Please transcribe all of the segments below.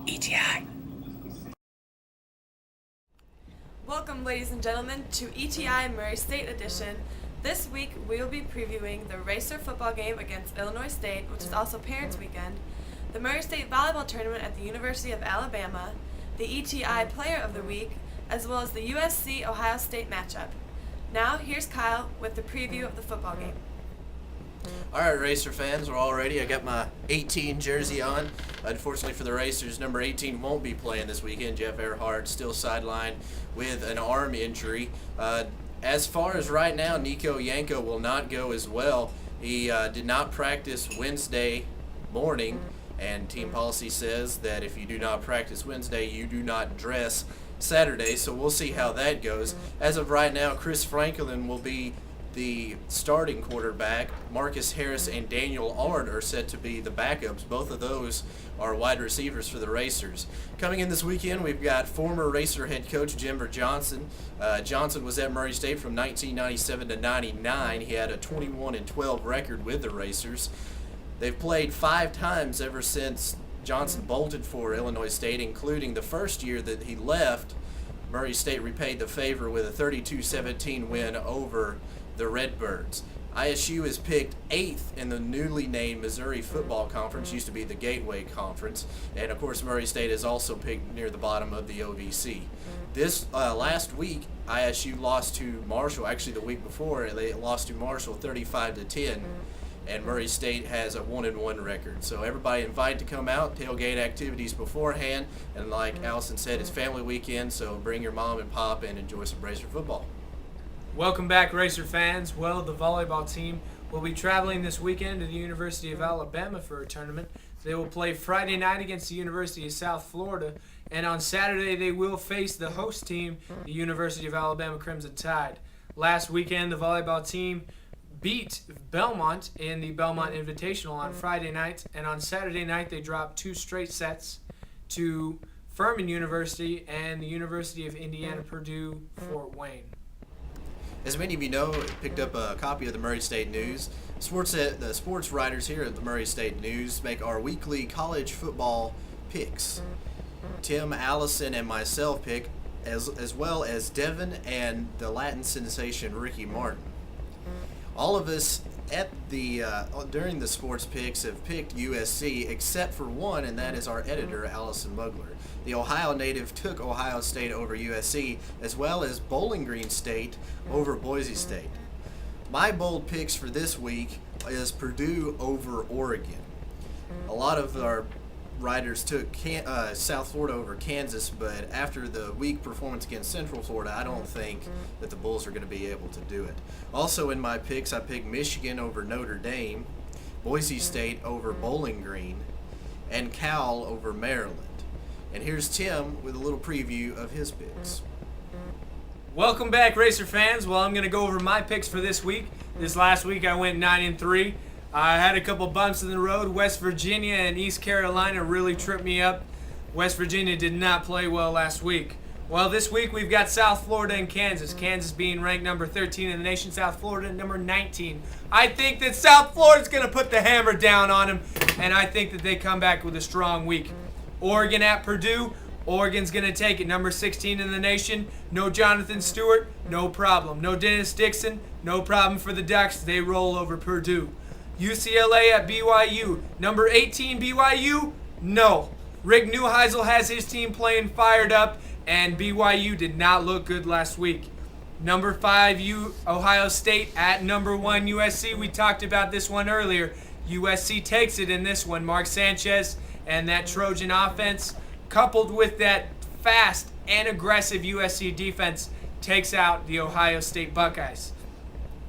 ETI. Welcome, ladies and gentlemen, to ETI Murray State Edition. This week, we will be previewing the Racer football game against Illinois State, which is also Parents Weekend, the Murray State volleyball tournament at the University of Alabama, the ETI Player of the Week, as well as the USC-Ohio State matchup. Now, here's Kyle with the preview of the football game. All right, Racer fans, we're all ready. I got my 18 jersey on. Unfortunately for the Racers, number 18 won't be playing this weekend. Jeff Earhart still sidelined with an arm injury. As far as right now, Nico Yanko will not go as well. He did not practice Wednesday morning, and team policy says that if you do not practice Wednesday, you do not dress Saturday, so we'll see how that goes. As of right now, Chris Franklin will be the starting quarterback. Marcus Harris and Daniel Ard are set to be the backups. Both of those are wide receivers for the Racers. Coming in this weekend, we've got former Racer head coach Jimber Johnson. Johnson was at Murray State from 1997 to 99. He had a 21-12 record with the Racers. They've played 5 times ever since Johnson bolted for Illinois State, including the first year that he left. Murray State repaid the favor with a 32-17 win over the Redbirds. ISU is picked 8th in the newly named Missouri Football Conference, used to be the Gateway Conference, and of course Murray State is also picked near the bottom of the OVC. This last week, ISU lost to Marshall. Actually, the week before, they lost to Marshall 35-10. And Murray State has a 1-1 record. So everybody invited to come out, tailgate activities beforehand, and like Allison said, it's family weekend, so bring your mom and pop and enjoy some Racer football. Welcome back, Racer fans. Well, the volleyball team will be traveling this weekend to the University of Alabama for a tournament. They will play Friday night against the University of South Florida, and on Saturday they will face the host team, the University of Alabama Crimson Tide. Last weekend, the volleyball team beat Belmont in the Belmont Invitational on Friday night, and on Saturday night they dropped 2 straight sets to Furman University and the University of Indiana Purdue Fort Wayne. As many of you know, I picked up a copy of the Murray State News. The sports writers here at the Murray State News make our weekly college football picks. Tim, Allison, and myself pick, as well as Devin and the Latin sensation Ricky Martin. All of us at the during the sports picks have picked USC except for one, and that is our editor, Allison Mugler. The Ohio native took Ohio State over USC, as well as Bowling Green State over Boise State. My bold picks for this week is Purdue over Oregon. A lot of our writers took South Florida over Kansas, but after the weak performance against Central Florida, I don't think that the Bulls are going to be able to do it. Also in my picks, I picked Michigan over Notre Dame, Boise State over Bowling Green, and Cal over Maryland. And here's Tim with a little preview of his picks. Welcome back, Racer fans. Well, I'm going to go over my picks for this week. This last week I went 9-3. I had a couple bumps in the road. West Virginia and East Carolina really tripped me up. West Virginia did not play well last week. Well, this week we've got South Florida and Kansas. Kansas being ranked number 13 in the nation, South Florida number 19. I think that South Florida's going to put the hammer down on them, and I think that they come back with a strong week. Oregon at Purdue. Oregon's going to take it, number 16 in the nation. No Jonathan Stewart, no problem. No Dennis Dixon, no problem for the Ducks. They roll over Purdue. UCLA at BYU. Number 18 BYU? No. Rick Neuheisel has his team playing fired up, and BYU did not look good last week. Number 5 Ohio State at number 1 USC. We talked about this one earlier. USC takes it in this one. Mark Sanchez and that Trojan offense, coupled with that fast and aggressive USC defense, takes out the Ohio State Buckeyes.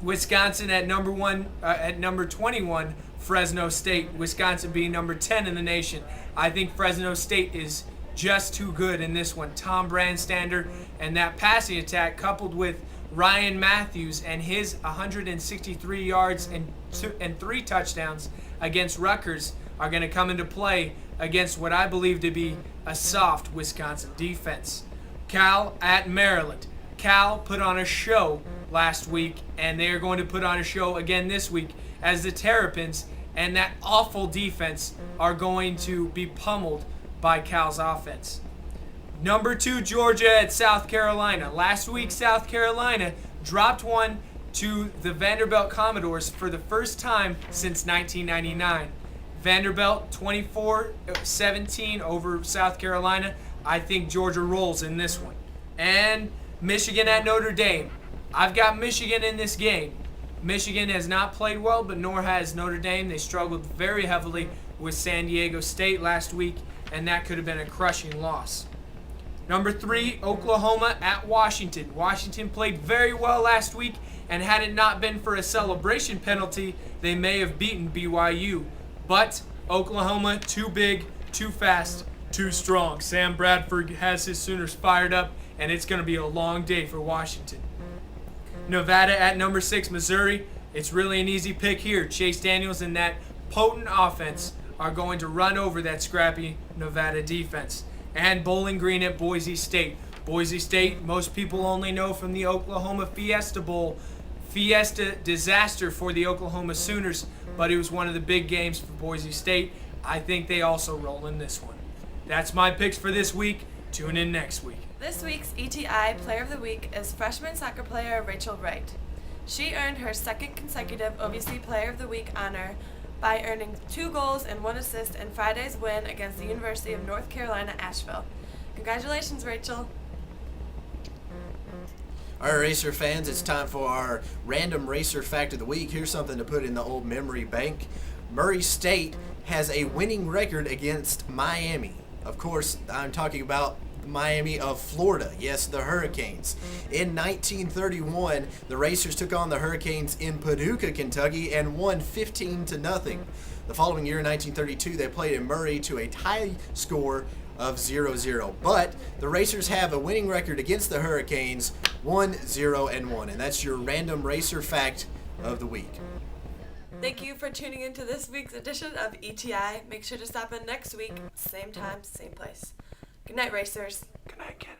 Wisconsin at number 21, Fresno State. Wisconsin being number 10 in the nation. I think Fresno State is just too good in this one. Tom Brandstander and that passing attack, coupled with Ryan Matthews and his 163 yards and 3 touchdowns against Rutgers, are going to come into play against what I believe to be a soft Wisconsin defense. Cal at Maryland. Cal put on a show last week, and they are going to put on a show again this week as the Terrapins and that awful defense are going to be pummeled by Cal's offense. Number 2, Georgia at South Carolina. Last week, South Carolina dropped one to the Vanderbilt Commodores for the first time since 1999. Vanderbilt 24-17 over South Carolina. I think Georgia rolls in this one. And Michigan at Notre Dame. I've got Michigan in this game. Michigan has not played well, but nor has Notre Dame. They struggled very heavily with San Diego State last week, and that could have been a crushing loss. Number 3, Oklahoma at Washington. Washington played very well last week, and had it not been for a celebration penalty, they may have beaten BYU. But Oklahoma, too big, too fast, too strong. Sam Bradford has his Sooners fired up, and it's going to be a long day for Washington. Nevada at number 6, Missouri. It's really an easy pick here. Chase Daniels and that potent offense are going to run over that scrappy Nevada defense. And Bowling Green at Boise State. Boise State, most people only know from the Oklahoma Fiesta Bowl. Fiesta disaster for the Oklahoma Sooners, but it was one of the big games for Boise State. I think they also roll in this one. That's my picks for this week. Tune in next week. This week's ETI Player of the Week is freshman soccer player Rachel Wright. She earned her second consecutive OVC Player of the Week honor by earning 2 goals and 1 assist in Friday's win against the University of North Carolina, Asheville. Congratulations, Rachel. All right, Racer fans, it's time for our random Racer fact of the week. Here's something to put in the old memory bank. Murray State has a winning record against Miami. Of course, I'm talking about Miami of Florida. Yes, the Hurricanes. In 1931, the Racers took on the Hurricanes in Paducah, Kentucky, and won 15-0. The following year, in 1932, they played in Murray to a tie score of 0-0. But the Racers have a winning record against the Hurricanes, 1-0-1. And that's your random Racer fact of the week. Thank you for tuning into this week's edition of ETI. Make sure to stop in next week, same time, same place. Good night, Racers. Good night, Ken.